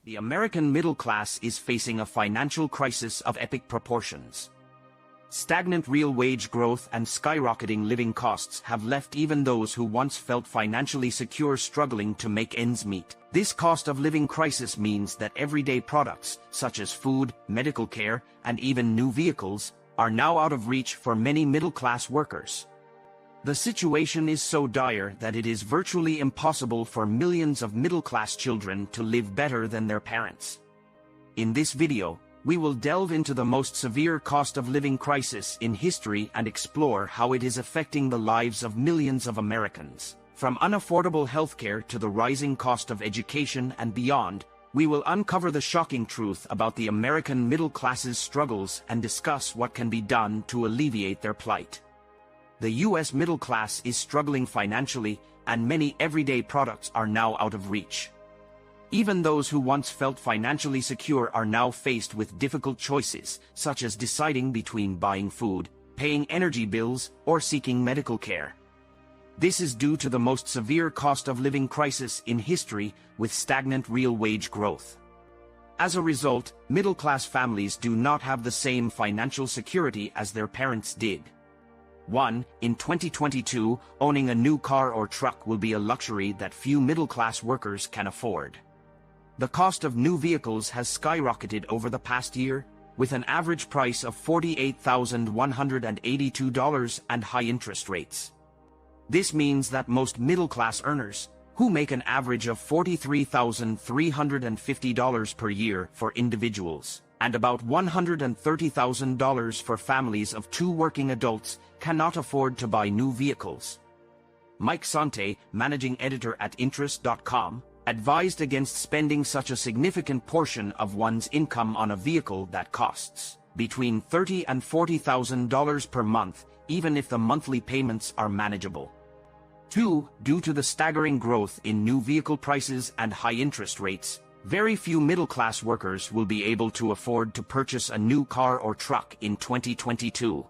The American middle class is facing a financial crisis of epic proportions. Stagnant real wage growth and skyrocketing living costs have left even those who once felt financially secure struggling to make ends meet. This cost of living crisis means that everyday products, such as food, medical care, and even new vehicles, are now out of reach for many middle-class workers. The situation is so dire that it is virtually impossible for millions of middle-class children to live better than their parents. In this video, we will delve into the most severe cost of living crisis in history and explore how it is affecting the lives of millions of Americans. From unaffordable healthcare to the rising cost of education and beyond, we will uncover the shocking truth about the American middle class's struggles and discuss what can be done to alleviate their plight. The U.S. middle class is struggling financially, and many everyday products are now out of reach. Even those who once felt financially secure are now faced with difficult choices, such as deciding between buying food, paying energy bills, or seeking medical care. This is due to the most severe cost of living crisis in history, with stagnant real wage growth. As a result, middle-class families do not have the same financial security as their parents did. 1. In 2022, owning a new car or truck will be a luxury that few middle-class workers can afford. The cost of new vehicles has skyrocketed over the past year, with an average price of $48,182 and high interest rates. This means that most middle-class earners, who make an average of $43,350 per year for individuals, and about $130,000 for families of 2 working adults, cannot afford to buy new vehicles. Mike Sante, managing editor at Interest.com, advised against spending such a significant portion of one's income on a vehicle that costs between $30,000 and $40,000 per month, even if the monthly payments are manageable. 2. Due to the staggering growth in new vehicle prices and high interest rates, very few middle-class workers will be able to afford to purchase a new car or truck in 2022.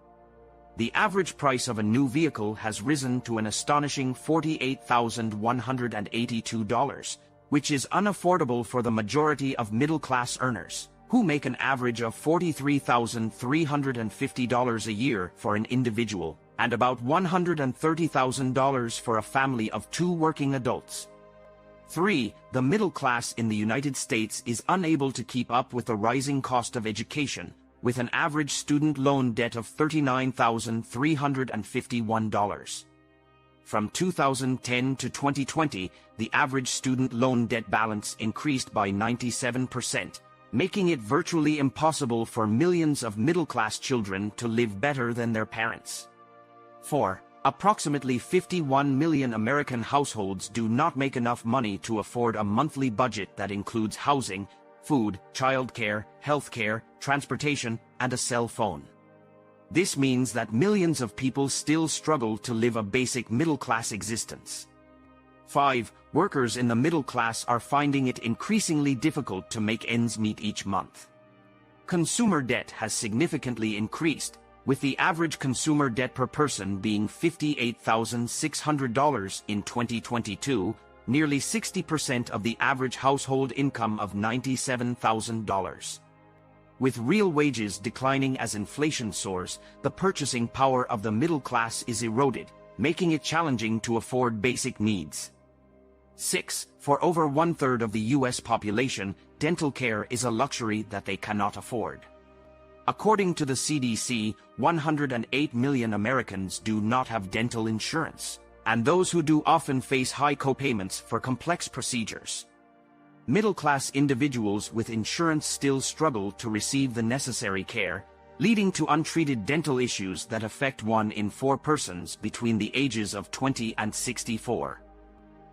The average price of a new vehicle has risen to an astonishing $48,182, which is unaffordable for the majority of middle-class earners, who make an average of $43,350 a year for an individual, and about $130,000 for a family of 2 working adults. 3. The middle class in the United States is unable to keep up with the rising cost of education, with an average student loan debt of $39,351. From 2010 to 2020, the average student loan debt balance increased by 97%, making it virtually impossible for millions of middle-class children to live better than their parents. 4. Approximately 51 million American households do not make enough money to afford a monthly budget that includes housing, food, childcare, healthcare, transportation, and a cell phone. This means that millions of people still struggle to live a basic middle-class existence. 5. Workers in the middle class are finding it increasingly difficult to make ends meet each month. Consumer debt has significantly increased, with the average consumer debt per person being $58,600 in 2022, nearly 60% of the average household income of $97,000. With real wages declining as inflation soars, the purchasing power of the middle class is eroded, making it challenging to afford basic needs. 6. For over 1/3 of the U.S. population, dental care is a luxury that they cannot afford. According to the CDC, 108 million Americans do not have dental insurance, and those who do often face high co-payments for complex procedures. Middle-class individuals with insurance still struggle to receive the necessary care, leading to untreated dental issues that affect 1 in 4 persons between the ages of 20 and 64.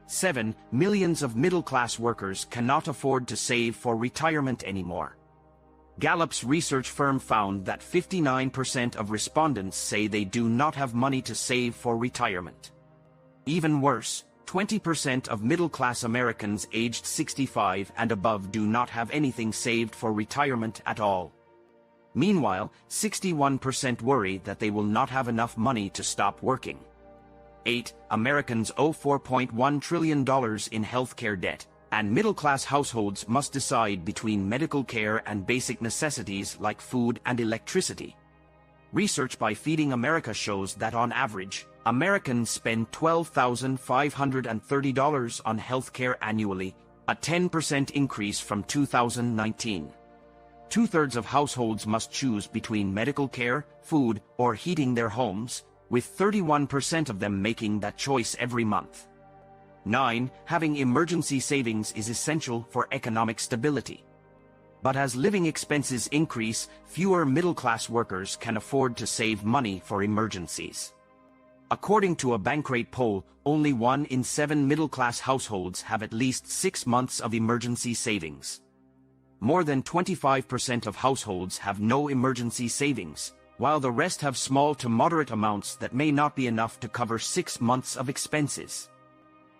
7. Millions of middle-class workers cannot afford to save for retirement anymore. Gallup's research firm found that 59% of respondents say they do not have money to save for retirement. Even worse, 20% of middle-class Americans aged 65 and above do not have anything saved for retirement at all. Meanwhile, 61% worry that they will not have enough money to stop working. 8. Americans owe $4.1 trillion in healthcare debt, and middle-class households must decide between medical care and basic necessities like food and electricity. Research by Feeding America shows that on average, Americans spend $12,530 on healthcare annually, a 10% increase from 2019. Two-thirds of households must choose between medical care, food, or heating their homes, with 31% of them making that choice every month. 9. Having emergency savings is essential for economic stability. But as living expenses increase, fewer middle-class workers can afford to save money for emergencies. According to a Bankrate poll, only 1 in 7 middle-class households have at least 6 months of emergency savings. More than 25% of households have no emergency savings, while the rest have small to moderate amounts that may not be enough to cover 6 months of expenses.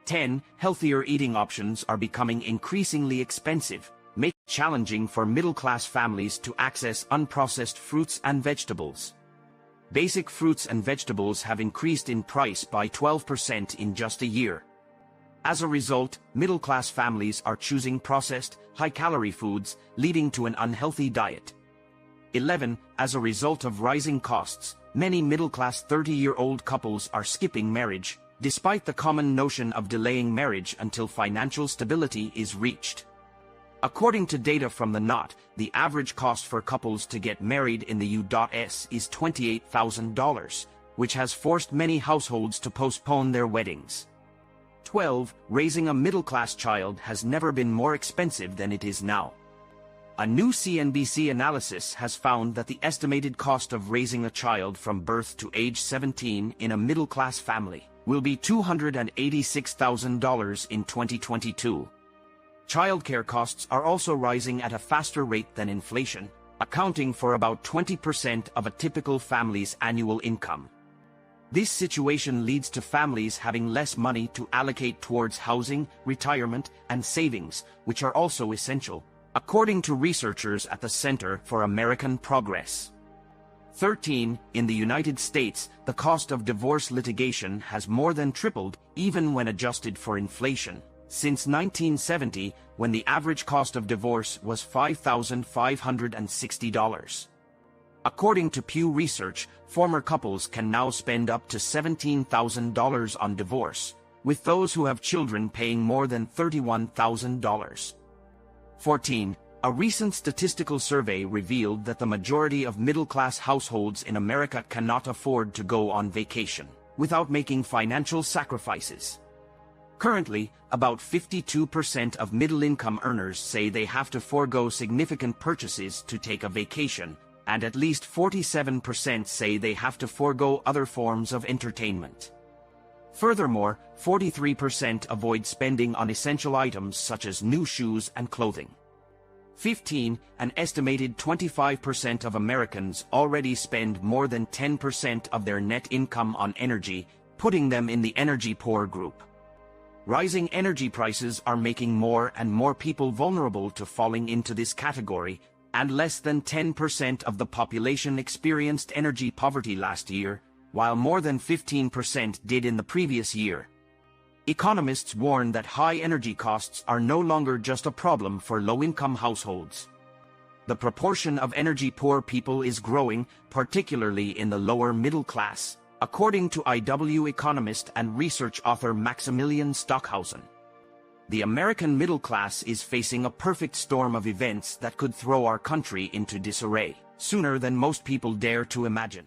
10. Healthier eating options are becoming increasingly expensive, making it challenging for middle-class families to access unprocessed fruits and vegetables. Basic fruits and vegetables have increased in price by 12% in just a year. As a result, middle-class families are choosing processed, high-calorie foods, leading to an unhealthy diet. 11. As a result of rising costs, many middle-class 30-year-old couples are skipping marriage, despite the common notion of delaying marriage until financial stability is reached. According to data from the Knot, the average cost for couples to get married in the U.S. is $28,000, which has forced many households to postpone their weddings. 12. Raising a middle-class child has never been more expensive than it is now. A new CNBC analysis has found that the estimated cost of raising a child from birth to age 17 in a middle-class family will be $286,000 in 2022. Childcare costs are also rising at a faster rate than inflation, accounting for about 20% of a typical family's annual income. This situation leads to families having less money to allocate towards housing, retirement, and savings, which are also essential, according to researchers at the Center for American Progress. 13. In the United States, the cost of divorce litigation has more than tripled, even when adjusted for inflation, since 1970, when the average cost of divorce was $5,560. According to Pew Research, former couples can now spend up to $17,000 on divorce, with those who have children paying more than $31,000. 14. A recent statistical survey revealed that the majority of middle-class households in America cannot afford to go on vacation without making financial sacrifices. Currently, about 52% of middle-income earners say they have to forego significant purchases to take a vacation, and at least 47% say they have to forego other forms of entertainment. Furthermore, 43% avoid spending on essential items such as new shoes and clothing. 15. An estimated 25% of Americans already spend more than 10% of their net income on energy, putting them in the energy-poor group. Rising energy prices are making more and more people vulnerable to falling into this category, and less than 10% of the population experienced energy poverty last year, while more than 15% did in the previous year. Economists warn that high energy costs are no longer just a problem for low-income households. The proportion of energy-poor people is growing, particularly in the lower middle class, according to IW economist and research author Maximilian Stockhausen. The American middle class is facing a perfect storm of events that could throw our country into disarray, sooner than most people dare to imagine.